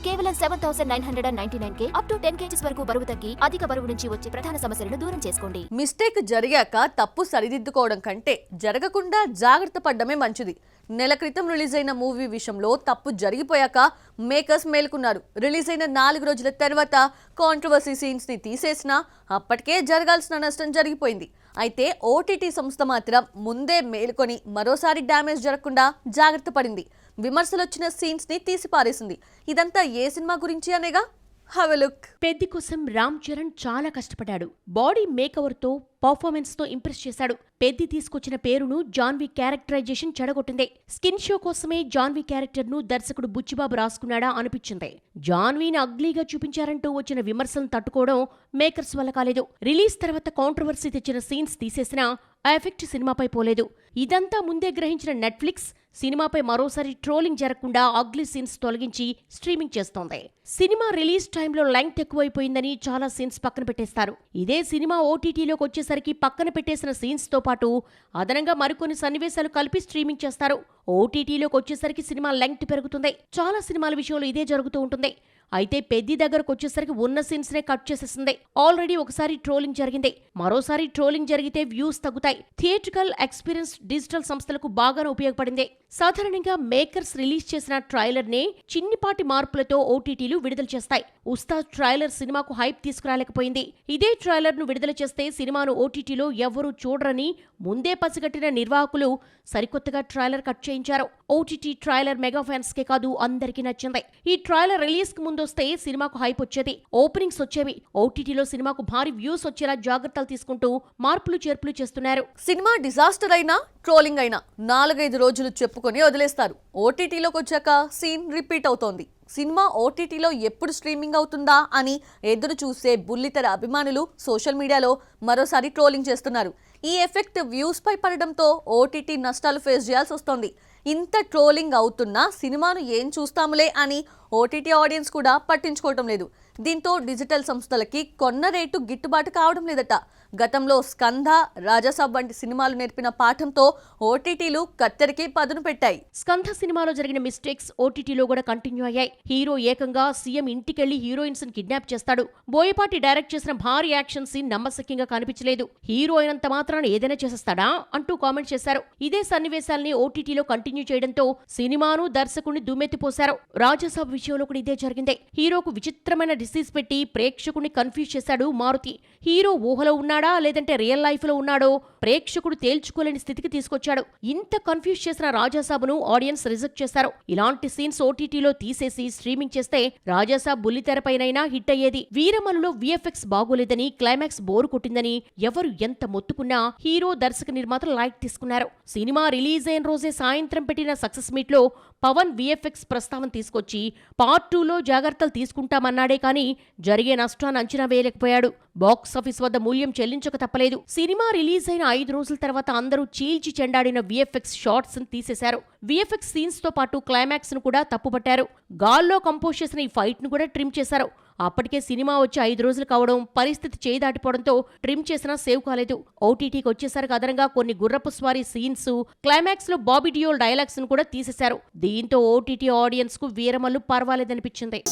కేవలం 7,999K up to 10 kgs వరకు బరువు తగ్గి అధిక బరువు నుంచి వచ్చే ప్రధాన సమస్యలను దూరం చేసుకోండి. మిస్టేక్ జరిగాక తప్పు సరిదిద్దుకోవడం కంటే జరగకుండా జాగ్రత్త పడ్డమే మంచిది. నెల క్రితం రిలీజ్ అయిన మూవీ విషయంలో తప్పు జరిగిపోయాక మేకర్స్ మేల్కొన్నారు. రిలీజ్ అయిన 4 రోజుల తర్వాత కాంట్రవర్సీ సీన్స్ ని తీసేసినా అప్పటికే జరగాల్సిన నష్టం జరిగిపోయింది. అయితే ఓటీటీ సంస్థ మాత్రం ముందే మేల్కొని మరోసారి డ్యామేజ్ జరగకుండా జాగ్రత్త పడింది. విమర్శలు వచ్చిన సీన్స్ ని తీసిపారేసింది. ఇదంతా ఏ సినిమా గురించి అనేగా? Have a look. పెద్ది కోసం రామ్ చరణ్ చాలా కష్టపడ్డాడు. బాడీ మేకవర్ తో పర్ఫార్మెన్స్ తో ఇంప్రెస్ చేశాడు. పెద్ది తీసుకొచ్చిన పేరును జాన్వీ క్యారెక్టరైజేషన్ చెడగొట్టింది. స్కిన్ షో కోసమే జాన్వీ క్యారెక్టర్ ను దర్శకుడు బుచ్చిబాబు రాసుకున్నాడా అనిపించింది. జాన్వీని అగ్లీగా చూపించారంటూ వచ్చిన విమర్శలను తట్టుకోవడం మేకర్స్ వల్ల కాలేదు. రిలీజ్ తర్వాత కాంట్రవర్సీ తెచ్చిన సీన్స్ తీసేసినా ఆ ఎఫెక్ట్ సినిమాపై పోలేదు. ఇదంతా ముందే గ్రహించిన నెట్ఫ్లిక్స్ సినిమాపై మరోసారి ట్రోలింగ్ జరగకుండా అగ్లీ సీన్స్ తొలగించి స్ట్రీమింగ్ చేస్తోంది. సినిమా రిలీజ్ టైంలో లెంగ్త్ ఎక్కువైపోయిందని చాలా సీన్స్ పక్కన పెట్టేస్తారు. ఇదే సినిమా ఓటీటీలోకి వచ్చేసరికి పక్కన పెట్టేసిన సీన్స్ తో పాటు అదనంగా మరికొన్ని సన్నివేశాలు కలిపి స్ట్రీమింగ్ చేస్తారు. ఓటీటీలోకి వచ్చేసరికి సినిమా లెంగ్త్ పెరుగుతుంది. చాలా సినిమాల విషయంలో ఇదే జరుగుతూ ఉంటుంది. అయితే పెద్ది దగ్గరకు వచ్చేసరికి ఉన్న సీన్స్ నే కట్ చేసేసింది. ఆల్రెడీ ఒకసారి ట్రోలింగ్ జరిగింది. మరోసారి ట్రోలింగ్ జరిగితే వ్యూస్ తగ్గుతాయి. థియేట్రికల్ ఎక్స్పీరియన్స్ డిజిటల్ సంస్థలకు బాగానే ఉపయోగపడింది. సాధారణంగా మేకర్స్ రిలీజ్ చేసిన ట్రైలర్ నే చిన్నిపాటి మార్పులతో ఓటీటీలు విడుదల చేస్తాయి. ఉస్తాద్ ట్రైలర్ సినిమాకు హైప్ తీసుకురాలేకపోయింది. ఇదే ట్రైలర్ ను విడుదల చేస్తే సినిమాను ఓటీటీలో ఎవ్వరూ చూడరని ముందే పసిగట్టిన నిర్వాహకులు సరికొత్తగా ట్రైలర్ కట్ చేయించారు. ఓటీటీ ట్రైలర్ మెగా ఫ్యాన్స్ కే కాదు అందరికీ నచ్చింది. ఈ ట్రైలర్ రిలీజ్ కు ముందొస్తే సినిమాకు హైప్ వచ్చేది, ఓపెనింగ్స్ వచ్చేవి. ఓటీటీలో సినిమాకు భారీ వ్యూస్ వచ్చేలా జాగ్రత్తలు తీసుకుంటూ మార్పులు చేర్పులు చేస్తున్నారు. సినిమా డిజాస్టర్ అయినా ట్రోలింగ్ అయినా 4-5 రోజులు చెప్పుకొని వదిలేస్తారు. ఓటీటీలోకి వచ్చాక సీన్ రిపీట్ అవుతోంది. సినిమా ఓటీటీలో ఎప్పుడు స్ట్రీమింగ్ అవుతుందా అని ఎదురు చూసే బుల్లితెర అభిమానులు సోషల్ మీడియాలో మరోసారి ట్రోలింగ్ చేస్తున్నారు. ఈ ఎఫెక్ట్ వ్యూస్ పై పడడంతో ఓటీటీ నష్టాలు ఫేస్ చేయాల్సి వస్తోంది. ఇంత ట్రోలింగ్ అవుతున్నా సినిమాను ఏం చూస్తాములే అని ఓటీటీ ఆడియన్స్ కూడా పట్టించుకోవటం లేదు. దీంతో డిజిటల్ సంస్థలకి కొన్న రేటు గిట్టుబాటు కావడం లేదట. గతంలో స్కంధ, రాజాసాబ్ వంటి సినిమాలు నేర్పిన పాఠంతో ఓటీటీలు కత్తెరికి పదును పెట్టాయి. స్కంధ సినిమాలో జరిగిన మిస్టేక్స్ ఓటీటీలో కూడా కంటిన్యూ అయ్యాయి. హీరో ఏకంగా సీఎం ఇంటికెళ్లి హీరోయిన్స్ ని కిడ్నాప్ చేస్తాడు. బోయపాటి డైరెక్ట్ చేసిన భారీ యాక్షన్ సీన్ నమ్మశక్యంగా కనిపించలేదు. హీరో అయినంత మాత్రాన ఏదైనా చేసేస్తాడా అంటూ కామెంట్ చేశారు. ఇదే సన్నివేశాల్ని ఓటీటీలో కంటిన్యూ చేయడంతో సినిమాను దర్శకుడిని దుమ్మెత్తిపోశారు. రాజాసాబ్ విషయంలో కూడా ఇదే జరిగింది. హీరోకు విచిత్రమైన డిసీజ్ పెట్టి ప్రేక్షకుడిని కన్ఫ్యూజ్ చేశాడు మారుతి. హీరో ఊహలో ఉన్నాడా లేదంటే రియల్ లైఫ్ లో ఉన్నాడో ప్రేక్షకుడు తేల్చుకోలేని స్థితికి తీసుకొచ్చాడు. ఇంత కన్ఫ్యూజ్ చేసిన రాజాసాబ్ను ఆడియన్స్ రిజెక్ట్ చేశారు. ఇలాంటి సీన్స్ ఓటీటీలో తీసేసి స్ట్రీమింగ్ చేస్తే రాజాసాబ్ బుల్లితెరపైనైనా హిట్ అయ్యేది. వీరమలులో విఎఫ్ఎక్స్ బాగోలేదని, క్లైమాక్స్ బోరు కొట్టిందని ఎవరు ఎంత మొత్తుకున్నా హీరో దర్శక నిర్మాతలు లైట్ తీసుకున్నారు. సినిమా రిలీజ్ అయిన రోజే సాయంత్రం పెట్టిన సక్సెస్ మీట్ లో పవన్ విఎఫ్ఎక్స్ ప్రస్తావన తీసుకొచ్చి పార్ట్ 2లో జాగ్రత్తలు తీసుకుంటామన్నాడే కానీ జరిగే నష్టాన్ని అంచనా వేయలేకపోయాడు. బాక్సాఫీస్ వద్ద మూల్యం చెల్లించక తప్పలేదు. సినిమా రిలీజ్ అయిన 5 రోజుల తర్వాత అందరూ చీల్చి చెండాడిన విఎఫ్ఎక్స్ షార్ట్స్ ని తీసేశారు. విఎఫ్ఎక్స్ సీన్స్ తో పాటు క్లైమాక్స్ ను కూడా తప్పుపట్టారు. గాల్లో కంపోజ్ చేసిన ఈ ఫైట్ ను కూడా ట్రిమ్ చేశారు. అప్పటికే సినిమా వచ్చి 5 రోజులు కావడం, పరిస్థితి చేయి దాటిపోవడంతో ట్రిమ్ చేసినా సేవ్ కాలేదు. ఓటీటీకి వచ్చేసరికి అదనంగా కొన్ని గుర్రపు స్వారీ సీన్స్, క్లైమాక్స్ లో బాబీ డియోల్ డైలాగ్స్ ను కూడా తీసేశారు. దీంతో ఓటీటీ ఆడియన్స్ కు వీరమల్లు పర్వాలేదనిపించింది.